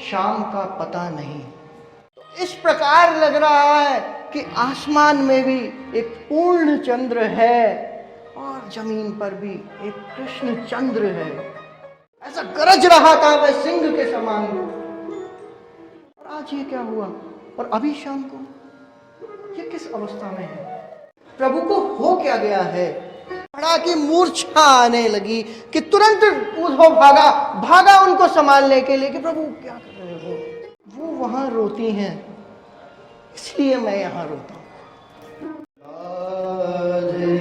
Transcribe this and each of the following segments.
शाम का पता नहीं। इस प्रकार लग रहा है कि आसमान में भी एक पूर्ण चंद्र है और जमीन पर भी एक कृष्ण चंद्र है। ऐसा गरज रहा था वह सिंह के समान। और आज ये क्या हुआ? और अभी शाम को ये किस अवस्था में है? प्रभु को हो क्या गया है? बड़ा की मूर्छा आने लगी कि तुरंत उद्धव भागा उनको संभालने के लिए कि प्रभु क्या कर रहे हो? वो वहां रोती हैं, इसलिए मैं यहां रोता हूं। राधे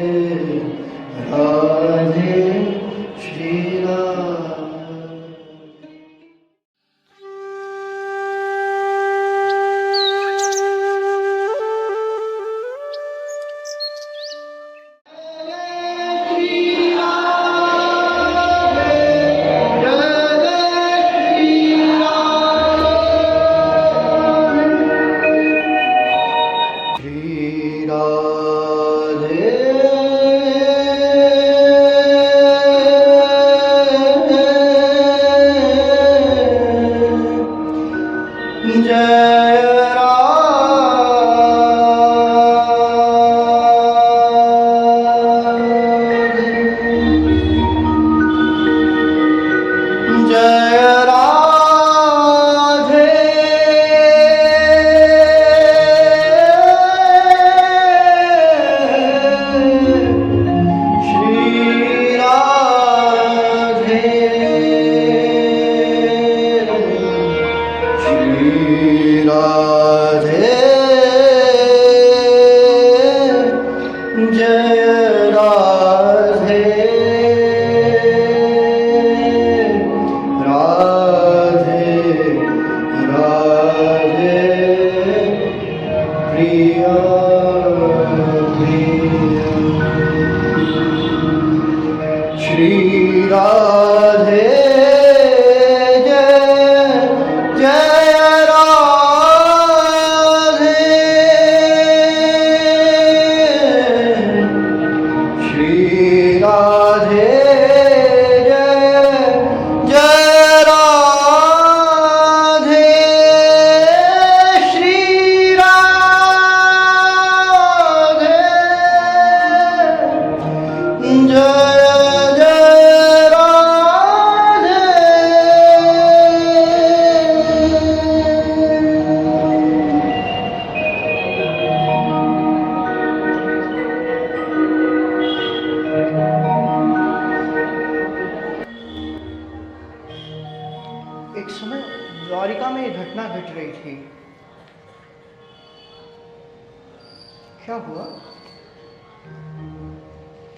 राधे श्री राम। द्वारिका में एक घटना घट रही थी। क्या हुआ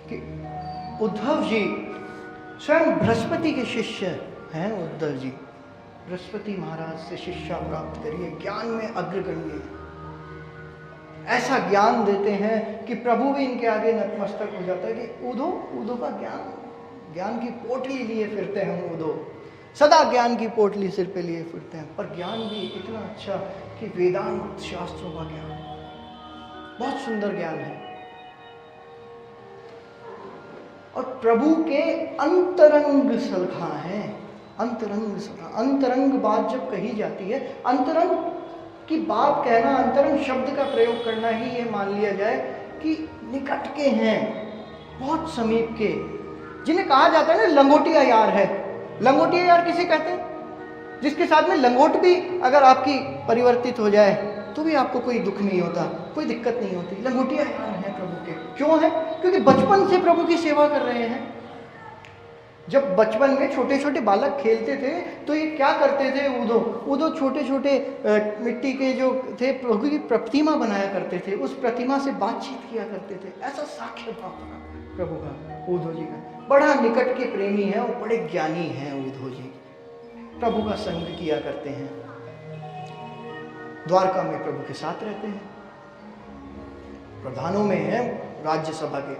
कि उद्धव जी स्वयं बृहस्पति के शिष्य हैं। उद्धव जी बृहस्पति महाराज से शिक्षा प्राप्त करिए, ज्ञान में अग्रगण्य, ऐसा ज्ञान देते हैं कि प्रभु भी इनके आगे नतमस्तक हो जाता है कि उदो का ज्ञान की पोटली लिए फिरते हैं। उदो सदा ज्ञान की पोटली सिर पे लिए फिरते हैं, पर ज्ञान भी इतना अच्छा कि वेदांत शास्त्रों का ज्ञान बहुत सुंदर ज्ञान है। और प्रभु के अंतरंग सलखा है। अंतरंग बात जब कही जाती है, अंतरंग की बात कहना, अंतरंग शब्द का प्रयोग करना ही ये मान लिया जाए कि निकट के हैं, बहुत समीप के, जिन्हें कहा जाता है ना लंगोटिया यार है। लंगोटिया यार किसे कहते हैं? जिसके साथ में लंगोट भी अगर आपकी परिवर्तित हो जाए तो भी आपको कोई दुख नहीं होता, कोई दिक्कत नहीं होती। लंगोटिया यार है प्रभु के। क्यों है? क्योंकि बचपन से प्रभु की सेवा कर रहे हैं। जब बचपन में छोटे छोटे बालक खेलते थे तो ये क्या करते थे? उदो छोटे छोटे मिट्टी के जो थे प्रभु की प्रतिमा बनाया करते थे, उस प्रतिमा से बातचीत किया करते थे। ऐसा साक्ष्य भाव प्रभु का, उद्धव जी का। बड़ा निकट के प्रेमी है और बड़े ज्ञानी हैं उद्धव जी। प्रभु का संग किया करते हैं, द्वारका में प्रभु के साथ रहते हैं, प्रधानों में हैं राज्यसभा के।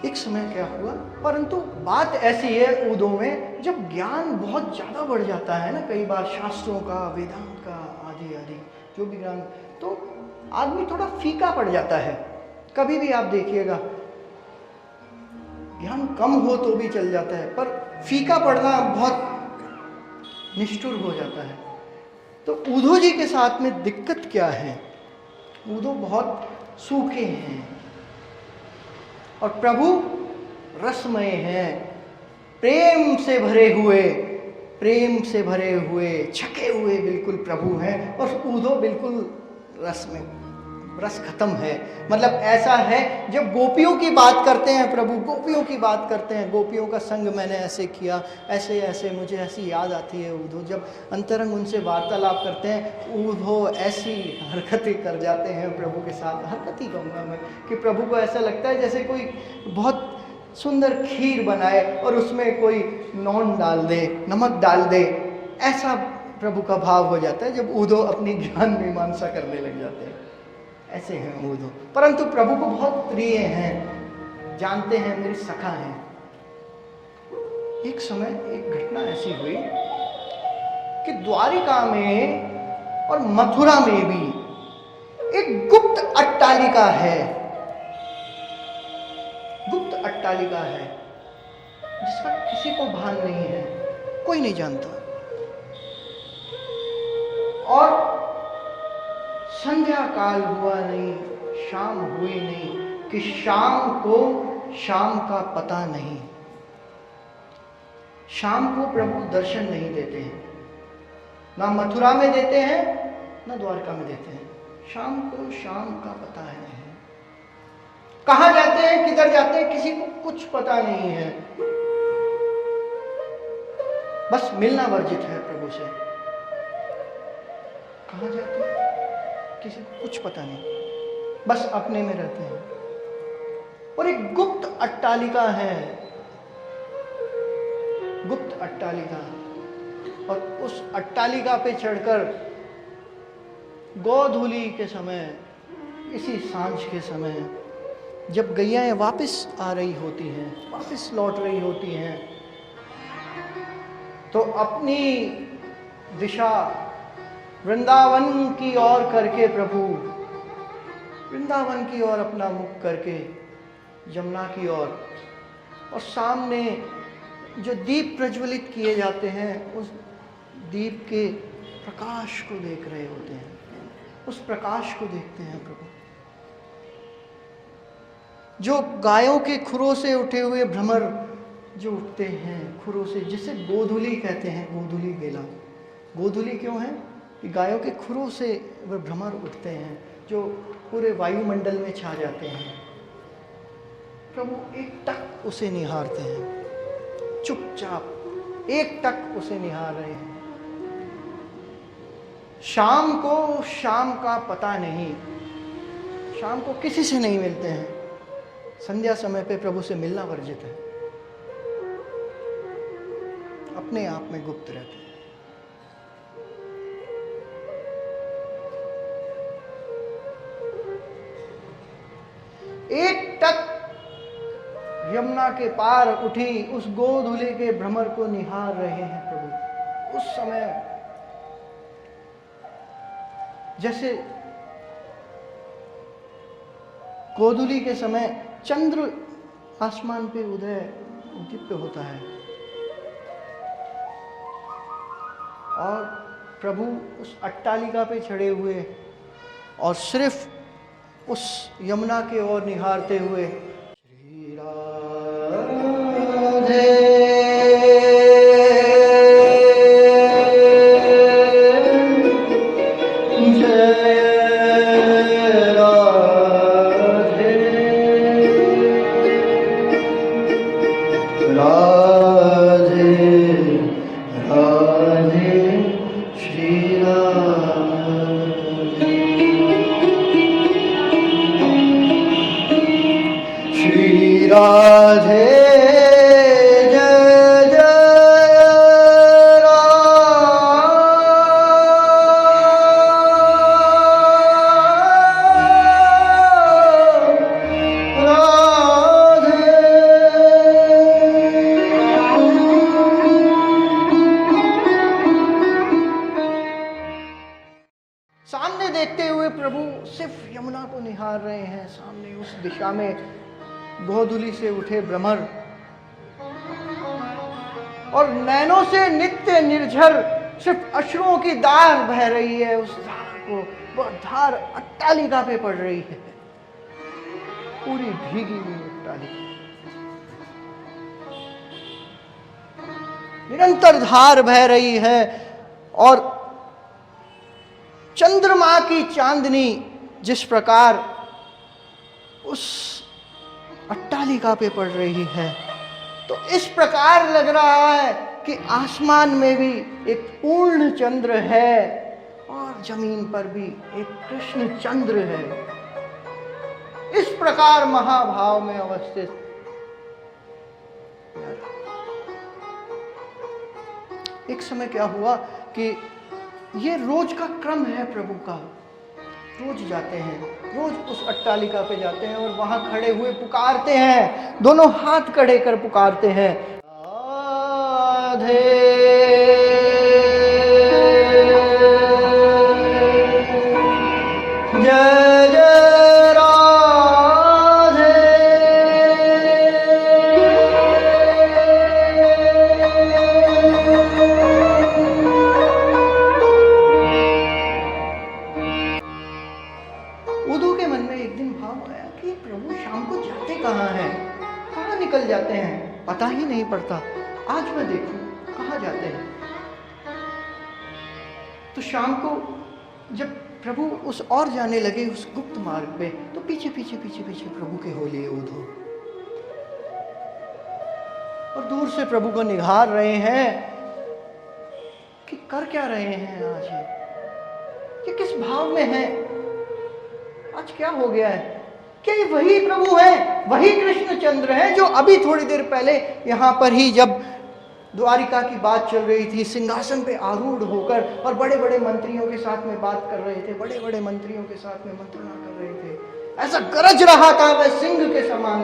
एक समय क्या हुआ, परंतु बात ऐसी है उदो में, जब ज्ञान बहुत ज्यादा बढ़ जाता है ना, कई बार शास्त्रों का, वेदांत का, आदि आदि जो भी ज्ञान, तो आदमी थोड़ा फीका पड़ जाता है। कभी भी आप देखिएगा, ज्ञान कम हो तो भी चल जाता है, पर फीका पड़ना बहुत निष्ठुर हो जाता है। तो ऊधो जी के साथ में दिक्कत क्या है? ऊधो बहुत सूखे हैं और प्रभु रसमय हैं, प्रेम से भरे हुए छके हुए बिल्कुल प्रभु हैं, और ऊधो बिल्कुल रस खत्म है। मतलब ऐसा है, जब गोपियों की बात करते हैं प्रभु, गोपियों की बात करते हैं, गोपियों का संग मैंने ऐसे किया, ऐसे ऐसे, मुझे ऐसी याद आती है ऊधो। जब अंतरंग उनसे वार्तालाप करते हैं, ऊधो ऐसी हरकतें कर जाते हैं प्रभु के साथ, हरकत ही कहूँगा मैं, कि प्रभु को ऐसा लगता है जैसे कोई बहुत सुंदर खीर बनाए और उसमें कोई नॉन डाल दे, नमक डाल दे, ऐसा प्रभु का भाव हो जाता है जब ऊधो अपनी ज्ञान मीमांसा करने लग जाते हैं। ऐसे हैं ऊधो, परंतु प्रभु को बहुत प्रिय हैं, जानते हैं मेरी सखा हैं। एक समय एक घटना ऐसी हुई कि द्वारिका में और मथुरा में भी एक गुप्त अट्टालिका है, गुप्त अट्टालिका है जिसका किसी को भान नहीं है, कोई नहीं जानता। और संध्या काल हुआ नहीं, शाम हुई नहीं कि शाम को शाम का पता नहीं। शाम को प्रभु दर्शन नहीं देते हैं, ना मथुरा में देते हैं ना द्वारका में देते हैं। शाम को शाम का पता है नहीं, कहाँ जाते हैं, किधर जाते हैं, किसी को कुछ पता नहीं है। बस मिलना वर्जित है प्रभु से। कहाँ जाते हैं किसी को कुछ पता नहीं, बस अपने में रहते हैं। और एक गुप्त अट्टालिका है, गुप्त अट्टालिका, और उस अट्टालिका पे चढ़कर गोधूली के समय, इसी सांझ के समय, जब गैयाएं वापस आ रही होती हैं, वापस लौट रही होती हैं, तो अपनी दिशा वृंदावन की ओर करके, प्रभु वृंदावन की ओर अपना मुख करके यमुना की ओर, और सामने जो दीप प्रज्वलित किए जाते हैं, उस दीप के प्रकाश को देख रहे होते हैं, उस प्रकाश को देखते हैं प्रभु। जो गायों के खुरों से उठे हुए भ्रमर जो उठते हैं खुरों से, जिसे गोधूली कहते हैं, गोधूली बेला। गोधूली क्यों है? कि गायों के खुरों से वह भ्रमर उठते हैं जो पूरे वायुमंडल में छा जाते हैं। प्रभु एक टक उसे निहारते हैं, चुपचाप एक टक उसे निहार रहे हैं। शाम को शाम का पता नहीं, शाम को किसी से नहीं मिलते हैं। संध्या समय पे प्रभु से मिलना वर्जित है, अपने आप में गुप्त रहते हैं। एक टक यमुना के पार उठी उस गोधूली के भ्रमर को निहार रहे हैं प्रभु। उस समय जैसे गोधूली के समय चंद्र आसमान पे उदय दीप्त होता है, और प्रभु उस अट्टालिका पे चढ़े हुए और सिर्फ उस यमुना की ओर निहारते हुए, श्री राधे जय राधे राधे राधे श्री राधे श्री राधे जय जय सामने देखते हुए प्रभु सिर्फ यमुना को निहार रहे हैं। सामने उस दिशा में गोधूली से उठे भ्रमर और नैनों से नित्य निर्झर सिर्फ अश्रुओं की धार बह रही है, उस धार को, वो धार अट्टालिका पे पड़ रही है, पूरी भीगी हुई अट्टालिका, निरंतर धार बह रही है। और चंद्रमा की चांदनी जिस प्रकार उस अट्टालिका पे पड़ रही है, तो इस प्रकार लग रहा है कि आसमान में भी एक पूर्ण चंद्र है और जमीन पर भी एक कृष्ण चंद्र है। इस प्रकार महाभाव में अवस्थित। एक समय क्या हुआ कि ये रोज का क्रम है प्रभु का, रोज जाते हैं, रोज उस अट्टालिका पे जाते हैं और वहां खड़े हुए पुकारते हैं, दोनों हाथ खड़े कर पुकारते हैं, राधे जय जय राधे। उद्धव के मन में एक दिन भाव आया कि प्रभु शाम को जाते कहाँ हैं, कहाँ निकल जाते हैं, पता ही नहीं पड़ता। आज मैं देखूं कहाँ जाते हैं। तो शाम को जब प्रभु उस और जाने लगे उस गुप्त मार्ग पे, तो पीछे पीछे पीछे पीछे प्रभु के हो लिए उद्धव, और दूर से प्रभु को निहार रहे हैं कि कर क्या रहे हैं आज ये किस भाव में है, आज क्या हो गया है। क्या ये वही प्रभु है, वही कृष्णचंद्र है जो अभी थोड़ी देर पहले यहाँ पर ही जब द्वारिका की बात चल रही थी, सिंहासन पे आरूढ़ होकर और बड़े बड़े मंत्रियों के साथ में बात कर रहे थे, बड़े बड़े मंत्रियों के साथ में मंत्रणा कर रहे थे, ऐसा गरज रहा था वह सिंह के समान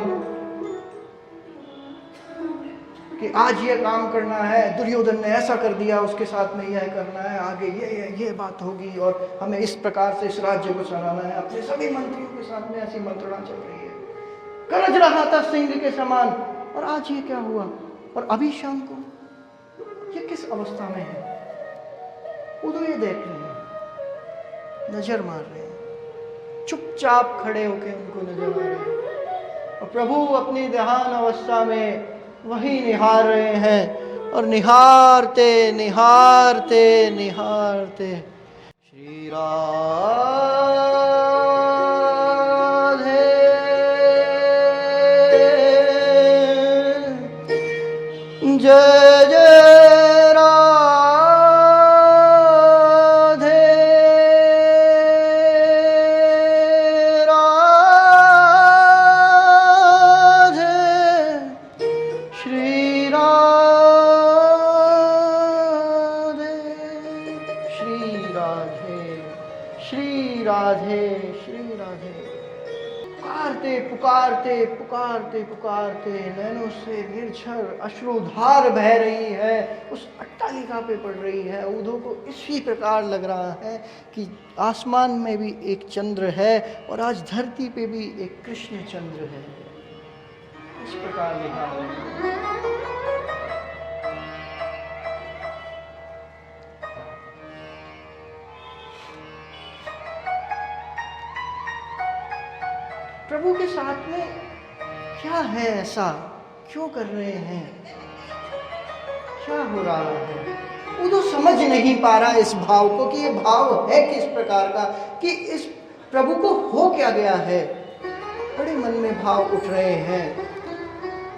कि आज ये काम करना है, दुर्योधन ने ऐसा कर दिया, उसके साथ में यह करना है, आगे ये बात होगी और हमें इस प्रकार से इस राज्य को चलाना है। अपने सभी मंत्रियों के साथ में ऐसी मंत्रणा चल रही है, गरज रहा था सिंह के समान। और आज ये क्या हुआ, और अभी शाम को ये किस अवस्था में है। उधर ये देख रहे हैं, नजर मार रहे हैं, चुपचाप खड़े होकर उनको नजर आ रहे हैं, और प्रभु अपनी ध्यान अवस्था में वही निहार रहे हैं, और निहारते निहारते निहारते श्री राधे जय जय राधे राधे श्री राधे श्री राधे श्री राधे श्री राधे। पुकारते पुकारते पुकारते पुकारते नैनों से निर्झर अश्रुधार बह रही है, उस अट्टालिका पे पड़ रही है। उद्धव को इसी प्रकार लग रहा है कि आसमान में भी एक चंद्र है और आज धरती पे भी एक कृष्ण चंद्र है। इस प्रकार लिखा है। प्रभु के साथ में क्या है ऐसा, क्यों कर रहे हैं, क्या हो रहा है। वो तो समझ नहीं पा रहा इस भाव को कि ये भाव है किस प्रकार का, कि इस प्रभु को हो क्या गया है। बड़े मन में भाव उठ रहे हैं।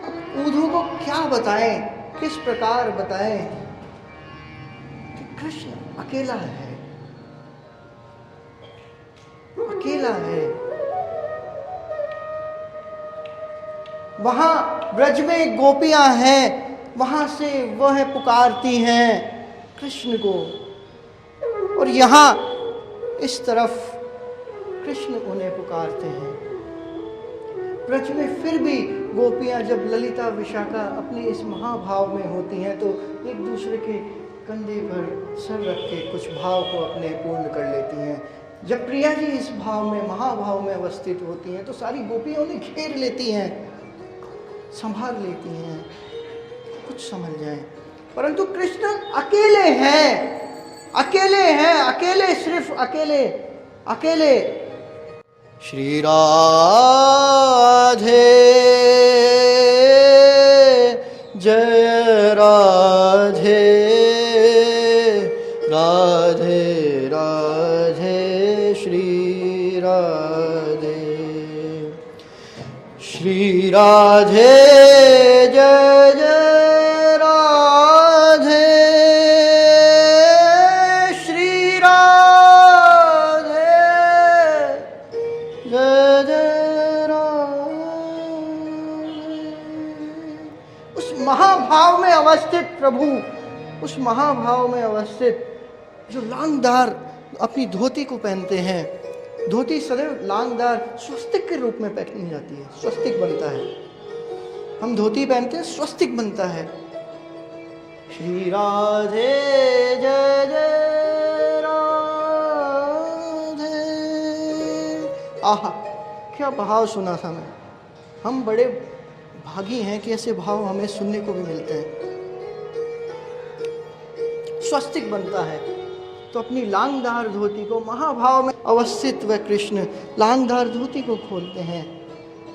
अब उद्धव को क्या बताएं, किस प्रकार बताएं कि कृष्ण अकेला है, अकेला है। वहां ब्रज में गोपियां हैं, वहां से वह पुकारती हैं कृष्ण को, और यहाँ इस तरफ कृष्ण उन्हें पुकारते हैं। ब्रज में फिर भी गोपियां जब ललिता विशाखा अपने इस महाभाव में होती हैं तो एक दूसरे के कंधे पर सर रख के कुछ भाव को अपने पूर्ण कर लेती हैं। जब प्रिया जी इस भाव में महाभाव में अवस्थित होती हैं तो सारी गोपियां उन्हें घेर लेती हैं, संभाल लेती हैं, कुछ समझ जाए। परंतु कृष्ण अकेले हैं, अकेले हैं, अकेले, सिर्फ अकेले, अकेले। श्री राधे जय राधे, राधे राधे श्री राधे, श्री राधे जय जय राधे, श्री राधे जय जय राधे। उस महाभाव में अवस्थित प्रभु, उस महाभाव में अवस्थित जो लांगदार अपनी धोती को पहनते हैं, धोती सदैव लांगदार स्वस्तिक के रूप में पहनी जाती है, स्वस्तिक बनता है। हम धोती पहनते हैं, स्वस्तिक बनता है। श्री राधे जय जय राधे। आहा, क्या भाव सुना था मैं। हम बड़े भागी हैं कि ऐसे भाव हमें सुनने को भी मिलते हैं। स्वस्तिक बनता है तो अपनी लांगदार धोती को, महाभाव में अवस्थित वह कृष्ण लांगदार धोती को खोलते हैं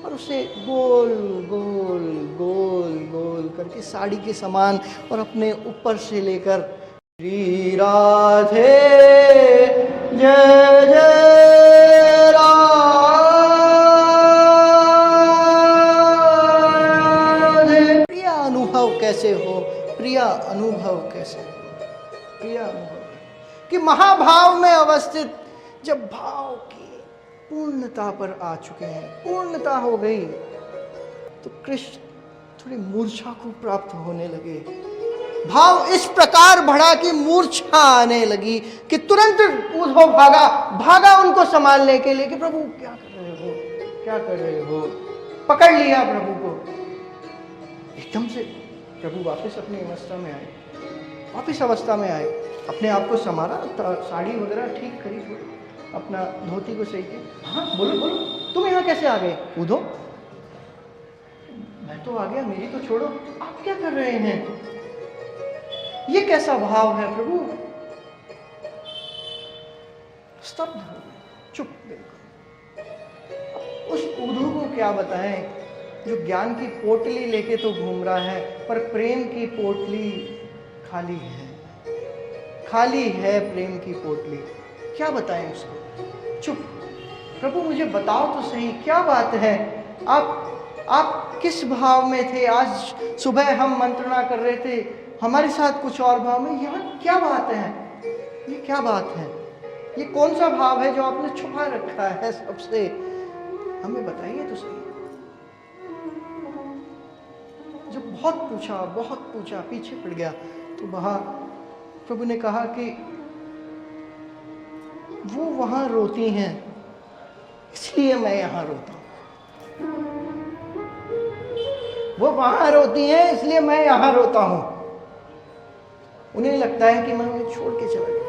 और उसे गोल गोल गोल गोल करके साड़ी के समान और अपने ऊपर से लेकर श्री राधे जय जय राधे। प्रिया अनुभव कैसे हो, प्रिया अनुभव कैसे हो, प्रिया अनुभव कि महाभाव में अवस्थित जब भाव की पूर्णता पर आ चुके हैं, पूर्णता हो गई, तो कृष्ण थोड़ी मूर्छा को प्राप्त होने लगे। भाव इस प्रकार बढ़ा कि मूर्छा आने लगी कि तुरंत उद्धव भागा उनको संभालने के लिए कि प्रभु क्या कर रहे हो, क्या कर रहे हो। पकड़ लिया प्रभु को। एकदम से प्रभु वापस अपनी अवस्था में आए, वापस अवस्था में आए, अपने आप को संभाला, साड़ी वगैरह ठीक करी, अपना धोती को सही किया। हाँ बोलो बोलो, तुम यहाँ कैसे आ गए? उधो, मैं तो आ गया, मेरी तो छोड़ो, आप क्या कर रहे हैं? ये कैसा भाव है प्रभु? स्तब्ध हो गए, चुप बिल्कुल। उस उधो को क्या बताएं जो ज्ञान की पोटली लेके तो घूम रहा है पर प्रेम की पोटली खाली है, खाली है प्रेम की पोटली। क्या बताएं उसको? चुप। प्रभु मुझे बताओ तो सही, क्या बात है? आप किस भाव में थे? आज सुबह हम मंत्रणा कर रहे थे, हमारे साथ कुछ और भाव में, यहाँ क्या बात है? ये क्या बात है? ये कौन सा भाव है जो आपने छुपा रखा है सबसे? हमें बताइए तो सही। जब बहुत पूछा, पीछे पड़ गया, तो वहां प्रभु ने कहा कि वो वहां रोती हैं, इसलिए मैं यहां रोता हूं। वो वहां रोती हैं, इसलिए मैं यहां रोता हूं। उन्हें लगता है कि मैं उन्हें छोड़ के चला गया।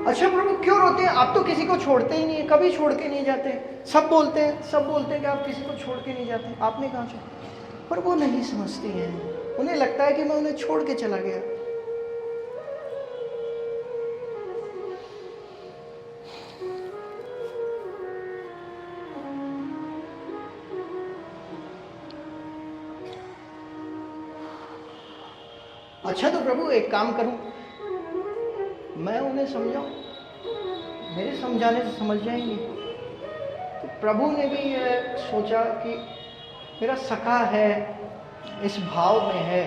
अच्छा प्रभु क्यों रोते हैं? आप तो किसी को छोड़ते ही नहीं है, कभी छोड़ के नहीं जाते। सब बोलते हैं कि आप किसी को छोड़ के नहीं जाते। आपने कहा छोड़? पर वो नहीं समझती हैं, उन्हें लगता है कि मैं उन्हें छोड़ के चला गया। अच्छा तो प्रभु एक काम करूं, मैं उन्हें समझाऊं, मेरे समझाने से समझ जाएंगे। तो प्रभु ने भी यह सोचा कि मेरा सखा है, इस भाव में है,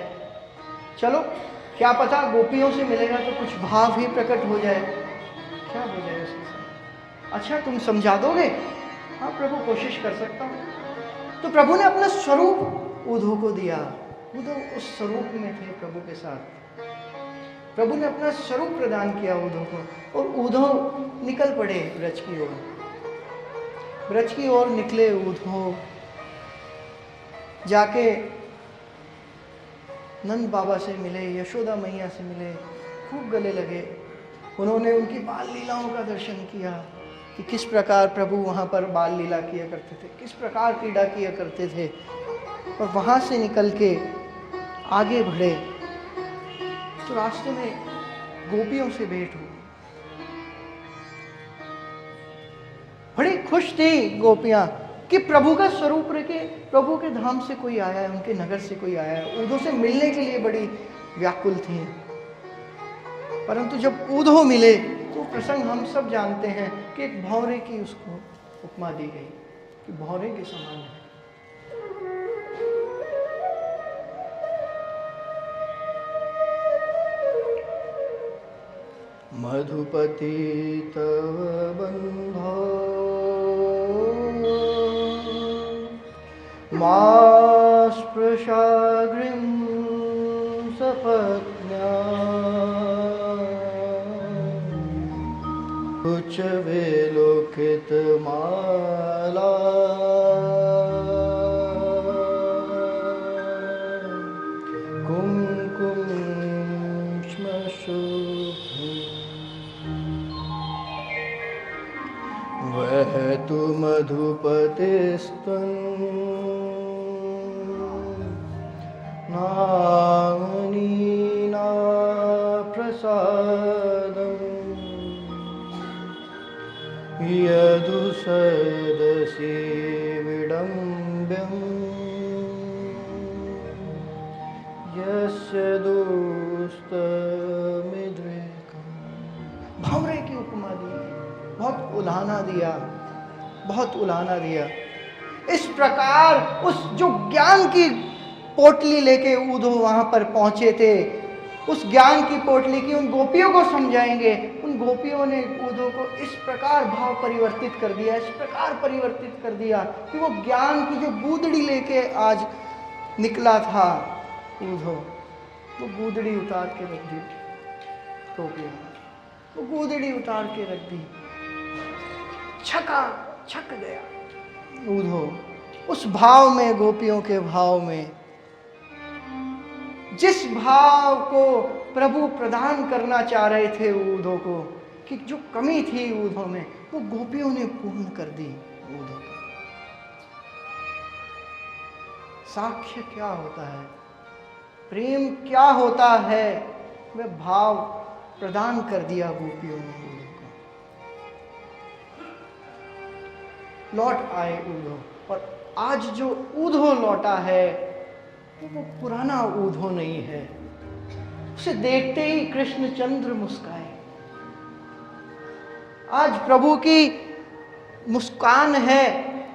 चलो क्या पता गोपियों से मिलेगा तो कुछ भाव ही प्रकट हो जाए, क्या हो जाए उसके साथ। अच्छा तुम समझा दोगे? हाँ प्रभु कोशिश कर सकता हूँ। तो प्रभु ने अपना स्वरूप उद्धव को दिया। उद्धव उस स्वरूप में थे प्रभु के साथ। प्रभु ने अपना स्वरूप प्रदान किया उद्धव को और उद्धव निकल पड़े ब्रज की ओर। ब्रज की ओर निकले उद्धव, जाके नंद बाबा से मिले, यशोदा मैया से मिले, खूब गले लगे। उन्होंने उनकी बाल लीलाओं का दर्शन किया, कि किस प्रकार प्रभु वहाँ पर बाल लीला किया करते थे, किस प्रकार क्रीड़ा किया करते थे। और वहाँ से निकल के आगे बढ़े तो रास्ते में गोपियों से भेंट हुई। बड़ी खुश थी गोपियां कि प्रभु का स्वरूप रखे, प्रभु के धाम से कोई आया है, उनके नगर से कोई आया है। ऊधो से मिलने के लिए बड़ी व्याकुल थी। परंतु जब ऊधो मिले तो प्रसंग हम सब जानते हैं कि एक भौरे की उसको उपमा दी गई कि भौरे के समान है। मधुपति तव बंधो मा स्पृशाग्रिं सपत्न्या उच्च विलोकित माला कुमकुम वह तु मधुपतिस्त्वं नामनीना प्रसादं यदु सदसि विडम्ब्यं यस्य दुस्तमिद्रेकम्। भंवरे की उपमा दी, बहुत उलाहना दिया, बहुत उलाहना दिया। इस प्रकार उस जो ज्ञान की पोटली लेके ऊधो वहां पर पहुंचे थे, उस ज्ञान की पोटली की उन गोपियों को समझाएंगे। उन गोपियों ने ऊधो को इस प्रकार भाव परिवर्तित कर दिया, इस प्रकार परिवर्तित कर दिया कि वो ज्ञान की जो गूदड़ी लेके आज निकला था ऊधो, वो गूदड़ी उतार के रख दी टोपी में, वो गूदड़ी उतार के रख दी। छक गया ऊधो उस भाव में, गोपियों के भाव में। जिस भाव को प्रभु प्रदान करना चाह रहे थे ऊधो को, कि जो कमी थी ऊधो में, वो गोपियों ने पूर्ण कर दी ऊधो को। साक्ष्य क्या होता है, प्रेम क्या होता है, वह भाव प्रदान कर दिया गोपियों ने ऊधो को। लौट आए ऊधो, और आज जो ऊधो लौटा है वो पुराना ऊधो नहीं है। उसे देखते ही कृष्णचंद्र मुस्काए। आज प्रभु की मुस्कान है,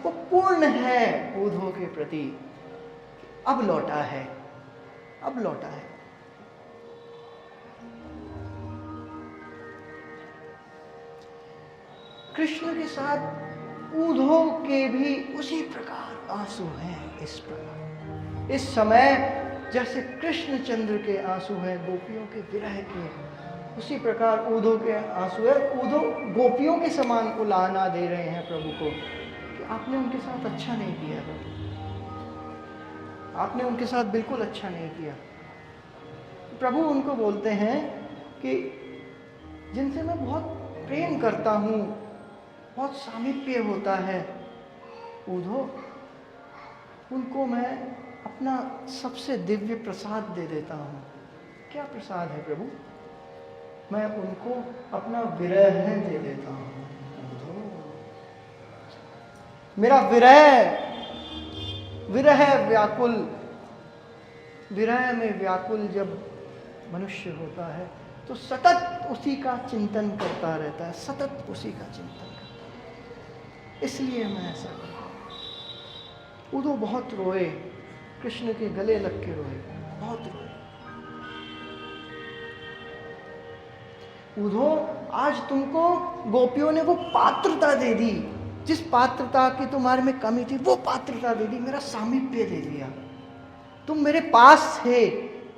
वो पूर्ण है ऊधो के प्रति। अब लौटा है, अब लौटा है। कृष्ण के साथ ऊधो के भी उसी प्रकार आंसू हैं। इस प्रकार इस समय जैसे कृष्णचंद्र के आंसू हैं गोपियों के विरह के, उसी प्रकार ऊधो के आंसू है। ऊधो गोपियों के समान उलाहना दे रहे हैं प्रभु को कि आपने उनके साथ अच्छा नहीं किया, आपने उनके साथ बिल्कुल अच्छा नहीं किया। प्रभु उनको बोलते हैं कि जिनसे मैं बहुत प्रेम करता हूँ, बहुत सामीप्य होता है ऊधो, उनको मैं अपना सबसे दिव्य प्रसाद दे देता हूँ। क्या प्रसाद है प्रभु? मैं उनको अपना विरह दे देता हूँ। मेरा विरह व्याकुल, विरह में व्याकुल जब मनुष्य होता है तो सतत उसी का चिंतन करता रहता है, सतत उसी का चिंतन करता है। इसलिए मैं ऐसा करता हूँ। ऊधो बहुत रोए, कृष्ण के गले लग के रोए, बहुत रोए। ऊधो आज तुमको गोपियों ने वो पात्रता दे दी, जिस पात्रता की तुम्हारे में कमी थी वो पात्रता दे दी, मेरा सामीप्य दे दिया। तुम मेरे पास थे,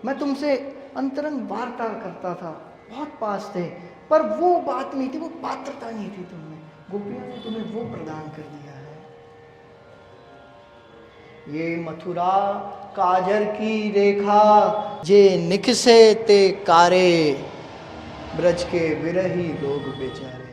मैं तुमसे अंतरंग वार्ता करता था, बहुत पास थे, पर वो बात नहीं थी, वो पात्रता नहीं थी तुमने। गोपियों ने तुम्हें वो प्रदान कर दिया है। ये मथुरा काजर की रेखा जे निकसे ते कारे, ब्रज के विरही लोग बेचारे।